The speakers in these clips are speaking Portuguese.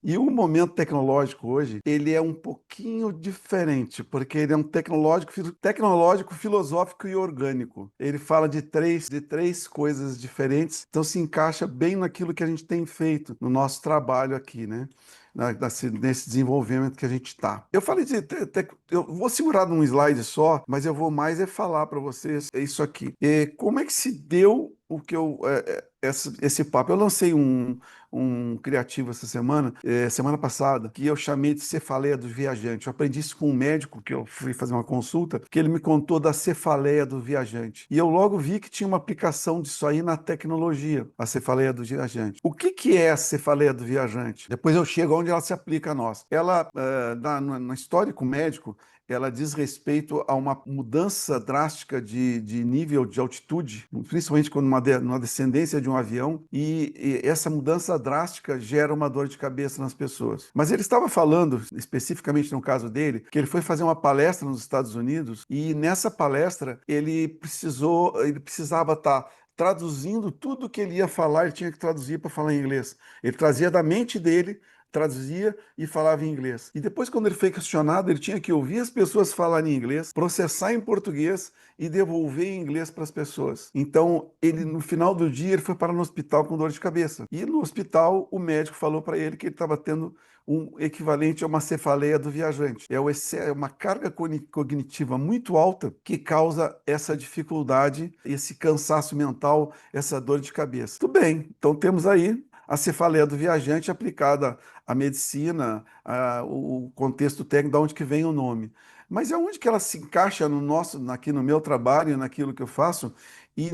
E o momento tecnológico hoje, ele é um pouquinho diferente, porque ele é um tecnológico, filosófico e orgânico. Ele fala de três coisas diferentes, então se encaixa bem naquilo que a gente tem feito no nosso trabalho aqui, né? Nesse desenvolvimento que a gente está. Eu falei eu vou segurar num slide só, mas eu vou mais falar para vocês isso aqui. Como é que se deu o que esse papo? Eu lancei um criativo essa semana, semana passada, que eu chamei de cefaleia do viajante. Eu aprendi isso com um médico que eu fui fazer uma consulta, que ele me contou da cefaleia do viajante. E eu logo vi que tinha uma aplicação disso aí na tecnologia, a cefaleia do viajante. O que que é a cefaleia do viajante? Depois eu chego onde ela se aplica a nós. Ela, na histórico médico, ela diz respeito a uma mudança drástica de nível de altitude, principalmente quando numa descendência de um avião, e essa mudança drástica gera uma dor de cabeça nas pessoas. Mas ele estava falando, especificamente no caso dele, que ele foi fazer uma palestra nos Estados Unidos e nessa palestra ele precisava estar traduzindo tudo que ele ia falar, ele tinha que traduzir para falar em inglês. Ele trazia da mente dele, traduzia e falava em inglês. E depois, quando ele foi questionado, ele tinha que ouvir as pessoas falarem em inglês, processar em português e devolver em inglês para as pessoas. Então, ele no final do dia, ele foi parar no hospital com dor de cabeça. E no hospital, o médico falou para ele que ele estava tendo um equivalente a uma cefaleia do viajante. É uma carga cognitiva muito alta que causa essa dificuldade, esse cansaço mental, essa dor de cabeça. Tudo bem, então temos aí a cefaleia do viajante aplicada à medicina, o contexto técnico, de onde que vem o nome. Mas é onde que ela se encaixa aqui no meu trabalho, naquilo que eu faço e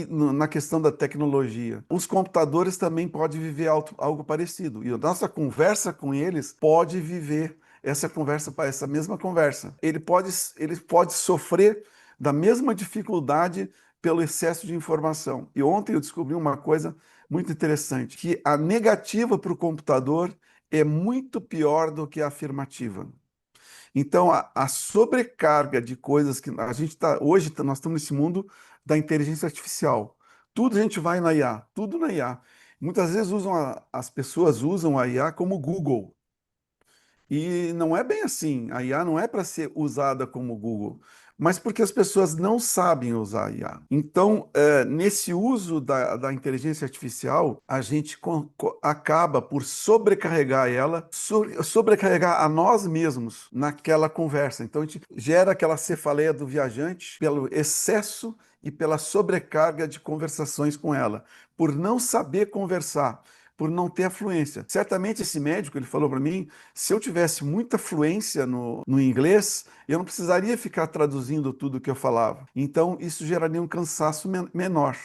na questão da tecnologia. Os computadores também podem viver algo parecido. E a nossa conversa com eles pode viver essa mesma conversa. Ele pode sofrer da mesma dificuldade pelo excesso de informação. E ontem eu descobri uma coisa muito interessante, que a negativa para o computador é muito pior do que a afirmativa. Então, a sobrecarga de coisas que a gente está. Hoje, nós estamos nesse mundo da inteligência artificial. Tudo a gente vai na IA, tudo na IA. Muitas vezes as pessoas usam a IA como Google. E não é bem assim. A IA não é para ser usada como Google, mas porque as pessoas não sabem usar a IA. Então, nesse uso da inteligência artificial, a gente acaba por sobrecarregar ela, sobrecarregar a nós mesmos naquela conversa. Então, a gente gera aquela cefaleia do viajante pelo excesso e pela sobrecarga de conversações com ela, por não saber conversar, por não ter a fluência. Certamente esse médico, ele falou para mim, se eu tivesse muita fluência no inglês, eu não precisaria ficar traduzindo tudo que eu falava. Então, isso geraria um cansaço menor.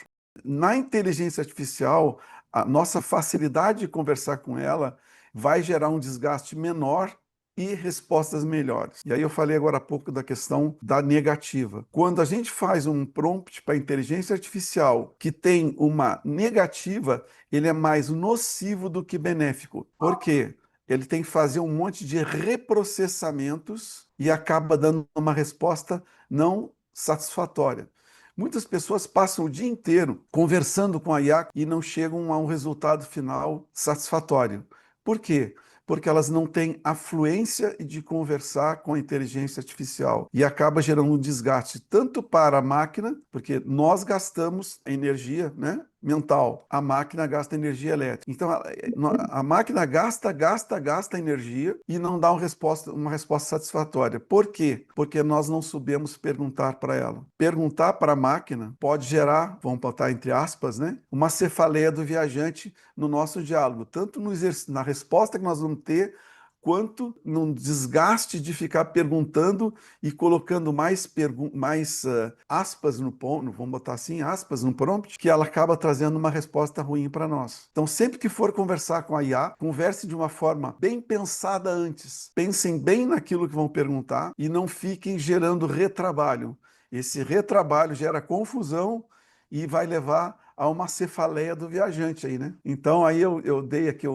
Na inteligência artificial, a nossa facilidade de conversar com ela vai gerar um desgaste menor e respostas melhores. E aí eu falei agora há pouco da questão da negativa. Quando a gente faz um prompt para a inteligência artificial que tem uma negativa, ele é mais nocivo do que benéfico. Por quê? Ele tem que fazer um monte de reprocessamentos e acaba dando uma resposta não satisfatória. Muitas pessoas passam o dia inteiro conversando com a IA e não chegam a um resultado final satisfatório. Por quê? Porque elas não têm a fluência de conversar com a inteligência artificial e acaba gerando um desgaste tanto para a máquina, porque nós gastamos energia, né, mental, a máquina gasta energia elétrica. Então a máquina gasta energia e não dá uma resposta satisfatória. Por quê? Porque nós não sabemos perguntar para ela. Perguntar para a máquina pode gerar, vamos botar entre aspas, né, uma cefaleia do viajante no nosso diálogo, tanto na resposta que nós vamos ter, quanto no desgaste de ficar perguntando e colocando mais aspas no ponto, vamos botar assim, aspas no prompt, que ela acaba trazendo uma resposta ruim para nós. Então, sempre que for conversar com a IA, converse de uma forma bem pensada antes. Pensem bem naquilo que vão perguntar e não fiquem gerando retrabalho. Esse retrabalho gera confusão e vai levar a uma cefaleia do viajante aí, né? Então, aí eu dei aqui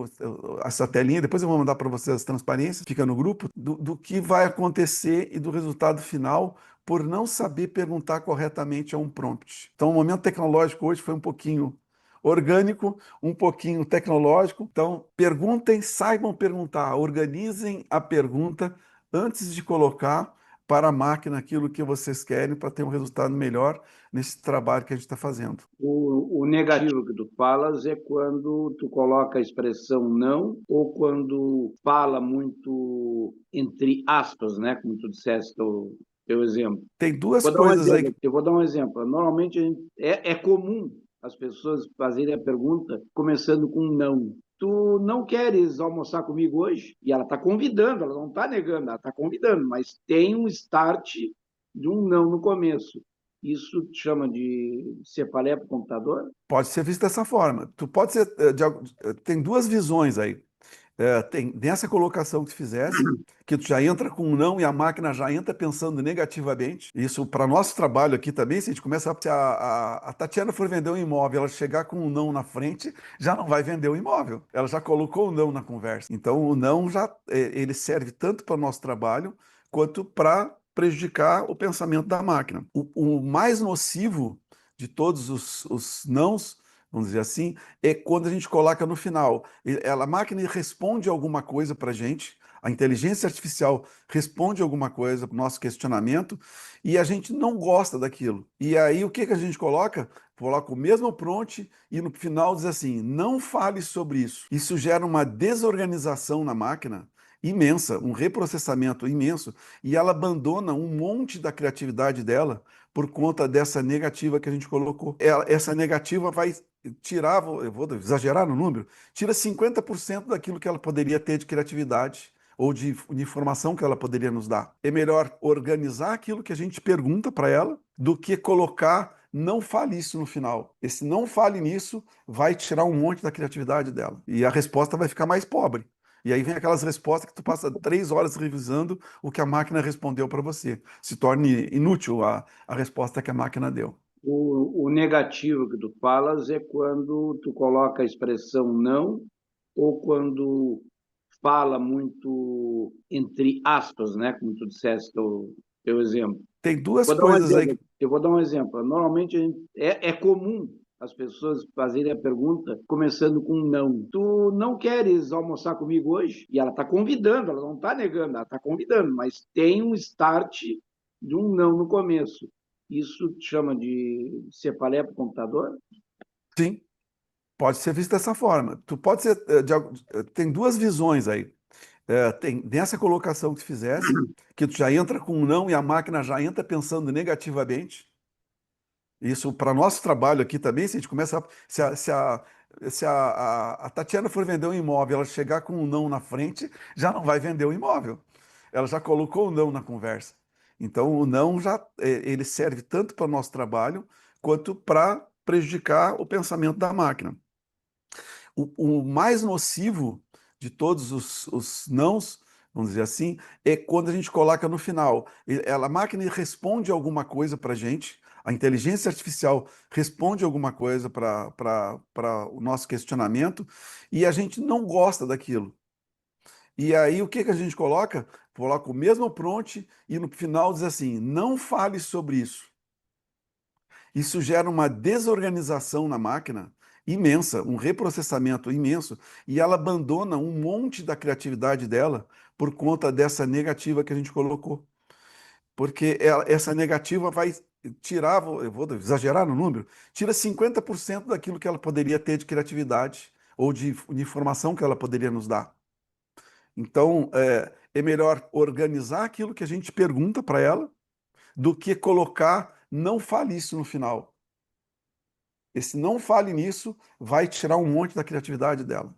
essa telinha, depois eu vou mandar para vocês as transparências, fica no grupo, do que vai acontecer e do resultado final por não saber perguntar corretamente a um prompt. Então, o momento tecnológico hoje foi um pouquinho orgânico, um pouquinho tecnológico. Então, perguntem, saibam perguntar, organizem a pergunta antes de colocar para a máquina aquilo que vocês querem para ter um resultado melhor nesse trabalho que a gente está fazendo. O negativo que tu falas é quando tu coloca a expressão não ou quando fala muito entre aspas, né? Como tu disseste, teu exemplo. Tem duas Vou dar um coisas aí. exemplo. Eu vou dar um exemplo. Normalmente é comum as pessoas fazerem a pergunta começando com um não. Tu não queres almoçar comigo hoje? E ela está convidando, ela não está negando, ela está convidando, mas tem um start de um não no começo. Isso te chama de cefaleia para o computador? Pode ser visto dessa forma. Tu pode ser, tem duas visões aí. Tem nessa colocação que tu fizesse, que tu já entra com um não e a máquina já entra pensando negativamente. Isso para nosso trabalho aqui também, se a gente começa a Tatiana for vender um imóvel, ela chegar com um não na frente, já não vai vender o imóvel. Ela já colocou o não na conversa. Então o não já ele serve tanto para o nosso trabalho quanto para prejudicar o pensamento da máquina. O mais nocivo de todos os nãos, vamos dizer assim, é quando a gente coloca no final. A máquina responde alguma coisa para a gente, a inteligência artificial responde alguma coisa para o nosso questionamento e a gente não gosta daquilo. E aí o que que a gente coloca? Coloca o mesmo prompt e no final diz assim: não fale sobre isso. Isso gera uma desorganização na máquina imensa, um reprocessamento imenso, e ela abandona um monte da criatividade dela por conta dessa negativa que a gente colocou. Essa negativa vai tirar, eu vou exagerar no número, tira 50% daquilo que ela poderia ter de criatividade ou de informação que ela poderia nos dar. É melhor organizar aquilo que a gente pergunta para ela do que colocar não fale isso no final. Esse não fale nisso vai tirar um monte da criatividade dela. E a resposta vai ficar mais pobre. E aí vem aquelas respostas que tu passa 3 horas revisando o que a máquina respondeu para você. Se torne inútil a resposta que a máquina deu. O negativo que tu falas é quando tu coloca a expressão não ou quando fala muito entre aspas, né? Como tu disseste, teu exemplo. Tem duas Vou dar um coisas aí. exemplo. Eu vou dar um exemplo. Normalmente é comum as pessoas fazerem a pergunta começando com um não. Tu não queres almoçar comigo hoje? E ela está convidando, ela não está negando, ela está convidando, mas tem um start de um não no começo. Isso te chama de cefaleia para o computador? Sim, pode ser visto dessa forma. Tu pode ser, tem duas visões aí. Tem nessa colocação que tu fizesse, que tu já entra com um não e a máquina já entra pensando negativamente. Isso para nosso trabalho aqui também, se a gente começa se a Tatiana for vender um imóvel, ela chegar com um não na frente, já não vai vender o imóvel. Ela já colocou o não na conversa. Então o não já ele serve tanto para o nosso trabalho quanto para prejudicar o pensamento da máquina. O mais nocivo de todos os nãos, vamos dizer assim, é quando a gente coloca no final. A máquina responde alguma coisa para a gente, a inteligência artificial responde alguma coisa para o nosso questionamento e a gente não gosta daquilo. E aí o que que a gente coloca? Coloca o mesmo prompt e no final diz assim: não fale sobre isso. Isso gera uma desorganização na máquina imensa, um reprocessamento imenso, e ela abandona um monte da criatividade dela por conta dessa negativa que a gente colocou. Porque essa negativa vai tirar, eu vou exagerar no número, tira 50% daquilo que ela poderia ter de criatividade ou de informação que ela poderia nos dar. Então, é melhor organizar aquilo que a gente pergunta para ela do que colocar não fale isso no final. Esse não fale nisso vai tirar um monte da criatividade dela.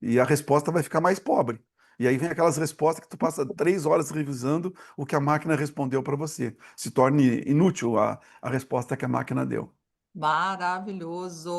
E a resposta vai ficar mais pobre. E aí vem aquelas respostas que tu passa 3 horas revisando o que a máquina respondeu para você. Se torne inútil a resposta que a máquina deu. Maravilhoso!